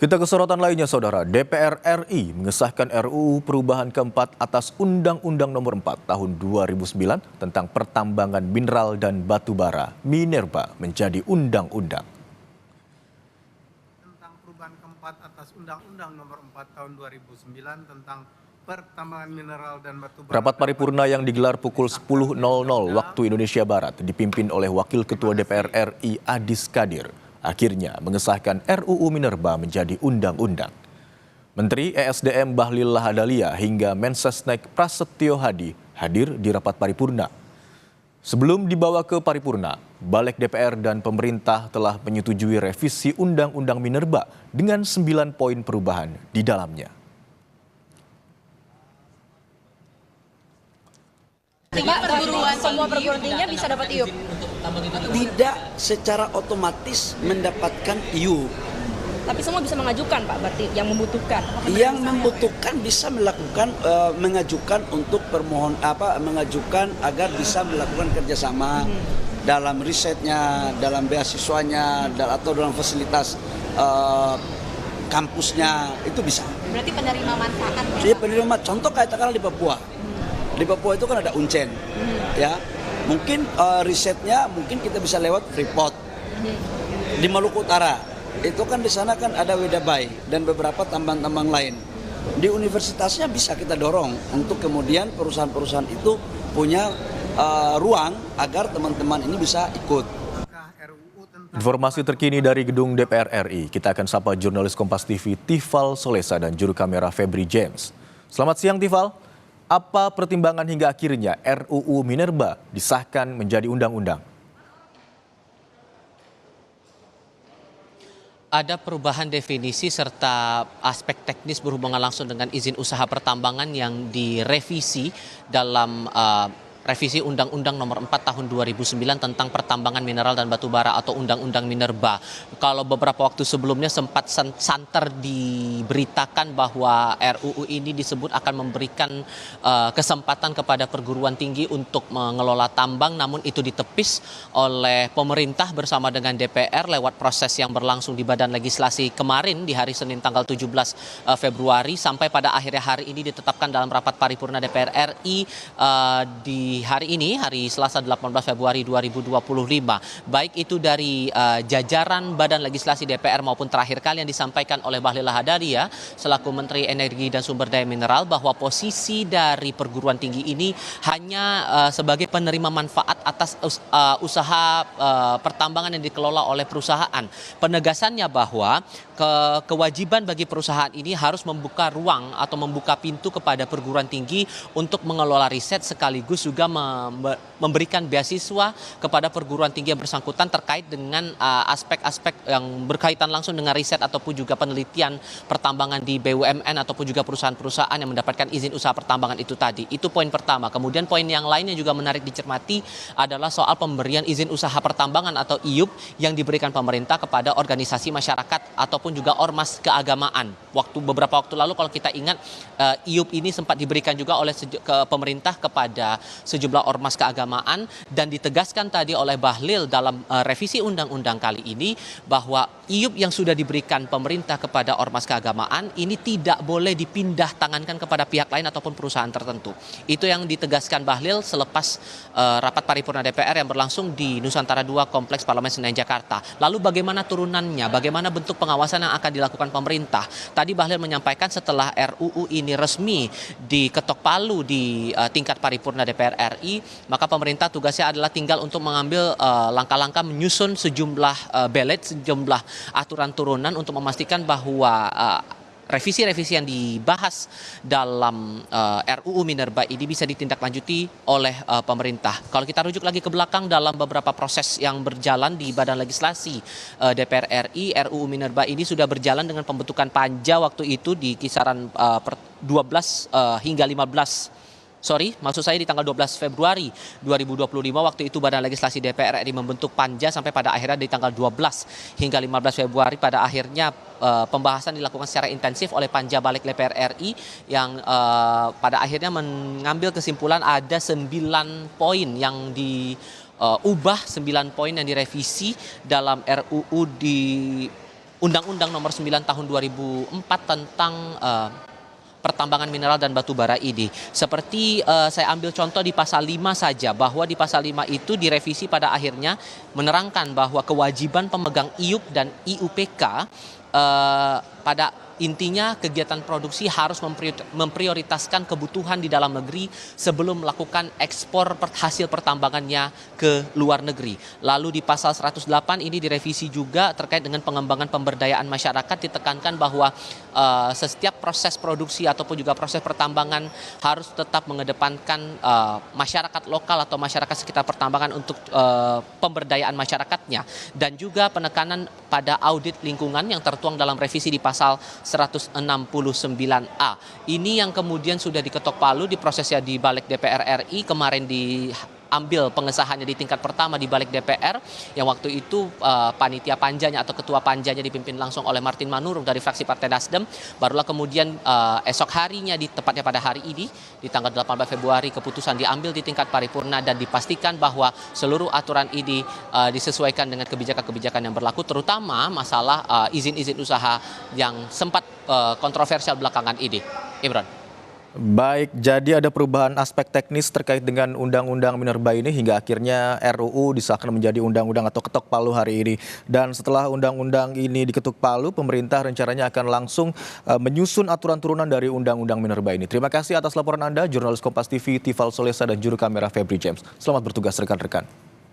Kita ke sorotan lainnya, Saudara. DPR RI mengesahkan RUU perubahan keempat atas Undang-Undang Nomor 4 Tahun 2009 tentang pertambangan mineral dan batu bara Minerba menjadi undang-undang. Tentang perubahan keempat atas Undang-Undang Nomor 4 Tahun 2009 tentang pertambangan mineral dan batu bara. Rapat paripurna yang digelar pukul 10.00 waktu Indonesia Barat dipimpin oleh Wakil Ketua DPR RI Adis Kadir. Akhirnya mengesahkan RUU Minerba menjadi undang-undang. Menteri ESDM Bahlil Lahadalia hingga Mensesnek Prasetyo Hadi hadir di rapat paripurna. Sebelum dibawa ke paripurna, Balik DPR dan pemerintah telah menyetujui revisi Undang-Undang Minerba dengan 9 poin perubahan di dalamnya. Semua perguruan tingginya bisa dapat IUP? Tidak secara otomatis mendapatkan IUP. Tapi semua bisa mengajukan, Pak, berarti yang membutuhkan. Yang membutuhkan bisa melakukan mengajukan untuk mengajukan agar bisa melakukan kerjasama dalam risetnya, dalam beasiswanya, atau dalam fasilitas kampusnya, itu bisa. Berarti penerima manfaat. Jadi penerima, contoh katakanlah di Papua. Di Papua itu kan ada Uncen, ya. Mungkin risetnya mungkin kita bisa lewat Freeport. Di Maluku Utara itu kan di sana kan ada Wedabai dan beberapa tambang-tambang lain. Di universitasnya bisa kita dorong untuk kemudian perusahaan-perusahaan itu punya ruang agar teman-teman ini bisa ikut. Informasi terkini dari gedung DPR RI, kita akan sapa jurnalis Kompas TV Tifal Solesa dan juru kamera Febri James. Selamat siang, Tifal. Apa pertimbangan hingga akhirnya RUU Minerba disahkan menjadi undang-undang? Ada perubahan definisi serta aspek teknis berhubungan langsung dengan izin usaha pertambangan yang direvisi dalam revisi Undang-Undang Nomor 4 Tahun 2009 tentang pertambangan mineral dan batu bara atau Undang-Undang Minerba. Kalau beberapa waktu sebelumnya sempat santer diberitakan bahwa RUU ini disebut akan memberikan kesempatan kepada perguruan tinggi untuk mengelola tambang, namun itu ditepis oleh pemerintah bersama dengan DPR lewat proses yang berlangsung di Badan Legislasi kemarin di hari Senin tanggal 17 Februari sampai pada akhirnya hari ini ditetapkan dalam rapat paripurna DPR RI di hari ini, hari Selasa 18 Februari 2025. Baik itu dari jajaran Badan Legislasi DPR maupun terakhir kali yang disampaikan oleh Bahlil Lahadalia selaku Menteri Energi dan Sumber Daya Mineral bahwa posisi dari perguruan tinggi ini hanya sebagai penerima manfaat atas usaha pertambangan yang dikelola oleh perusahaan. Penegasannya bahwa kewajiban bagi perusahaan ini harus membuka ruang atau membuka pintu kepada perguruan tinggi untuk mengelola riset sekaligus juga memberikan beasiswa kepada perguruan tinggi yang bersangkutan terkait dengan aspek-aspek yang berkaitan langsung dengan riset ataupun juga penelitian pertambangan di BUMN ataupun juga perusahaan-perusahaan yang mendapatkan izin usaha pertambangan itu tadi. Itu poin pertama. Kemudian poin yang lainnya juga menarik dicermati adalah soal pemberian izin usaha pertambangan atau IUP yang diberikan pemerintah kepada organisasi masyarakat ataupun juga ormas keagamaan. Beberapa waktu lalu kalau kita ingat IUP ini sempat diberikan juga oleh pemerintah kepada sejumlah ormas keagamaan dan ditegaskan tadi oleh Bahlil dalam revisi undang-undang kali ini bahwa IUP yang sudah diberikan pemerintah kepada ormas keagamaan ini tidak boleh dipindah tangankan kepada pihak lain ataupun perusahaan tertentu. Itu yang ditegaskan Bahlil selepas rapat paripurna DPR yang berlangsung di Nusantara II Kompleks Parlemen Senayan Jakarta. Lalu bagaimana turunannya? Bagaimana bentuk pengawasan yang akan dilakukan pemerintah? Tadi Bahlil menyampaikan setelah RUU ini resmi diketok palu di tingkat paripurna DPR RI, maka pemerintah tugasnya adalah tinggal untuk mengambil langkah-langkah menyusun sejumlah sejumlah aturan turunan untuk memastikan bahwa revisi-revisi yang dibahas dalam RUU Minerba ini bisa ditindaklanjuti oleh pemerintah. Kalau kita rujuk lagi ke belakang dalam beberapa proses yang berjalan di Badan Legislasi DPR RI, RUU Minerba ini sudah berjalan dengan pembentukan panja waktu itu di kisaran 12 hingga 15 maksud saya di tanggal 12 Februari 2025 waktu itu Badan Legislasi DPR RI membentuk panja sampai pada akhirnya di tanggal 12 hingga 15 Februari pada akhirnya pembahasan dilakukan secara intensif oleh panja Balik DPR RI yang pada akhirnya mengambil kesimpulan ada 9 poin yang diubah, 9 poin yang direvisi dalam RUU Undang-Undang Nomor 9 Tahun 2004 tentang pertambangan mineral dan batu bara ini. Seperti saya ambil contoh di pasal 5 saja, bahwa di pasal 5 itu direvisi pada akhirnya menerangkan bahwa kewajiban pemegang IUP dan IUPK pada intinya kegiatan produksi harus memprioritaskan kebutuhan di dalam negeri sebelum melakukan ekspor hasil pertambangannya ke luar negeri. Lalu di pasal 108 ini direvisi juga terkait dengan pengembangan pemberdayaan masyarakat, ditekankan bahwa setiap proses produksi ataupun juga proses pertambangan harus tetap mengedepankan masyarakat lokal atau masyarakat sekitar pertambangan untuk pemberdayaan masyarakatnya, dan juga penekanan pada audit lingkungan yang tertuang dalam revisi di pasal 169A. Ini yang kemudian sudah diketok palu diprosesnya di balik DPR RI, kemarin diambil pengesahannya di tingkat pertama di balik DPR, yang waktu itu panitia panjanya atau ketua panjanya dipimpin langsung oleh Martin Manurung dari fraksi Partai Nasdem. Barulah kemudian esok harinya, tepatnya pada hari ini di tanggal 18 Februari, keputusan diambil di tingkat paripurna dan dipastikan bahwa seluruh aturan ini disesuaikan dengan kebijakan-kebijakan yang berlaku, terutama masalah izin-izin usaha yang sempat kontroversial belakangan ini. Imron. Baik, jadi ada perubahan aspek teknis terkait dengan Undang-Undang Minerba ini hingga akhirnya RUU disahkan menjadi undang-undang atau ketok palu hari ini. Dan setelah undang-undang ini diketuk palu, pemerintah rencananya akan langsung menyusun aturan turunan dari Undang-Undang Minerba ini. Terima kasih atas laporan Anda, jurnalis Kompas TV Tifal Solesa dan juru kamera Febri James. Selamat bertugas rekan-rekan.